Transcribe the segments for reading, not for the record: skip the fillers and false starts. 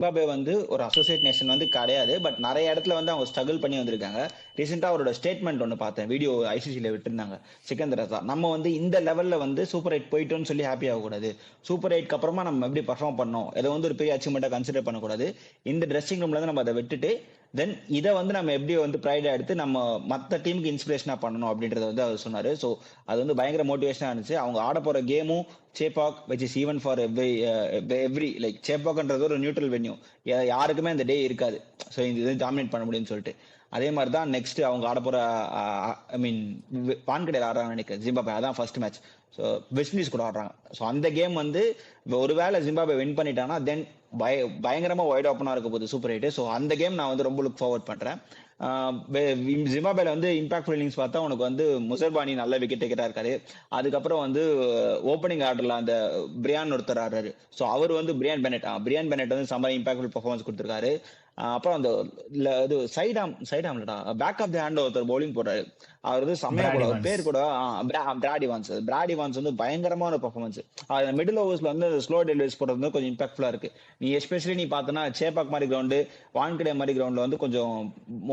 Zimbabwe வந்து ஒரு associate nation வந்து கிடையாது. பட் நிறைய இடத்துல வந்து அவங்க ஸ்ட்ரகிள் பண்ணி வந்திருக்காங்க. ரீசெண்டா அவரோட ஸ்டேட்மெண்ட் ஒன்று பார்த்தேன். வீடியோ ஐசிசில விட்டுருந்தாங்க. சிக்கந்தர் ரசா நம்ம வந்து இந்த லெவல்ல வந்து சூப்பர் 8 போயிட்டோம்னு சொல்லி ஹாப்பி ஆகக்கூடாது. சூப்பர் 8க்கு அப்புறமா நம்ம எப்படி பர்ஃபார்ம் பண்ணோம், இதை வந்து ஒரு பெரிய அச்சீவ்மெண்ட்டாக கன்சிடர் பண்ணக்கூடாது. இந்த ட்ரெஸ்ஸிங் ரூம்ல இருந்து நம்ம அதை விட்டுட்டு தென் இதை வந்து நம்ம எப்படி வந்து ப்ரைடா எடுத்து நம்ம மற்ற டீமுக்கு இன்ஸ்பிரேஷனா பண்ணணும் அப்படின்றத வந்து அவர் சொன்னாரு. ஸோ அது வந்து பயங்கர மோட்டிவேஷனா இருந்துச்சு. அவங்க ஆட போற கேமும் Chepauk which is even for every like சேப்பாக்ன்றது ஒரு நியூட்ரல் வென்யூ. யாருக்குமே அந்த டே இருக்காது. ஸோ இந்த இது டாமினேட் பண்ண முடியும்னு சொல்லிட்டு அதே மாதிரி தான் நெக்ஸ்ட் அவங்க ஆட போற ஐ மீன் வான்கடையில் ஆடுறாங்க நினைக்கிறேன் ஜிம்பாப்வே. அதான் first match. So west Indies கூட ஆடுறாங்க. ஸோ அந்த கேம் வந்து ஒருவேளை ஜிம்பாப்வே வின் பண்ணிட்டாங்கன்னா தென் பயங்கரமா வைட் ஓப்பனா இருக்க போகுது சூப்பர் 8. ஸோ அந்த கேம் நான் வந்து ரொம்ப லுக் ஃபார்வர்ட் பண்றேன். ஜிம்பாப்வேல வந்து இம்பாக்ட் ஃபீலிங்ஸ் பார்த்தா உனக்கு வந்து முசர்பானி நல்ல விக்கெட் டேக்கரா இருக்காரு. அதுக்கப்புறம் வந்து ஓப்பனிங் ஆர்டர்ல அந்த பிரியான் ஒருத்தர் ஆடுறாரு. ஸோ அவர் வந்து பிரியான் பெனட் வந்து செம்ம இம்பாக்ட்ஃபுல் பர்ஃபார்மன்ஸ் கொடுத்திருக்காரு. அப்புறம் அந்த இது சைடாம்லடா பேக் ஆஃப் தி ஹேண்ட் ஒருத்தர் பவுலிங் போடுறாரு. அவர் வந்து செம்மையா பிராட் போட இவான்ஸ். பேர் கூட பிராட் இவான்ஸ் வந்து பயங்கரமான பர்ஃபார்மன்ஸ். மிடில் ஓவர்ஸ்ல வந்து ஸ்லோ டெலிவரிஸ் போடுறது வந்து கொஞ்சம் இம்பாக்ட்ஃபுல்லா இருக்கு. நீ எஸ்பெஷலி நீ பார்த்தனா சேப்பாக் மாதிரி கிரவுண்டு வான்கடே மாதிரி கிரவுண்ட்ல வந்து கொஞ்சம்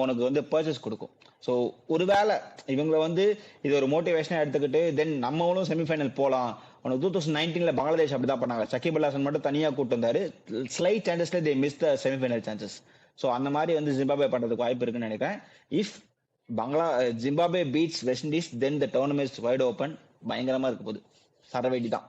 உனக்கு வந்து பர்ச்சேஸ் கொடுக்கும். ஸோ ஒருவேளை இவங்களை வந்து இது ஒரு மோட்டிவேஷனா எடுத்துக்கிட்டு தென் நம்மளும் செமிஃபைனல் போலாம். உனக்கு 2019 பங்களாதேஷ் அப்படிதான் பண்ணாங்க. சகிப் அல் ஹசன் மட்டும் தனியா கூட்டு வந்தாரு. ஸ்லைட் சான்சஸ்ல they miss the semifinal chances. So அந்த மாதிரி வந்து ஜிம்பாப்வே பண்றதுக்கு வாய்ப்பு இருக்குன்னு நினைக்கிறேன். If Zimbabwe beats West Indies then the tournament wide open. பயங்கரமா இருக்க போகுது. சரவேடி தான்.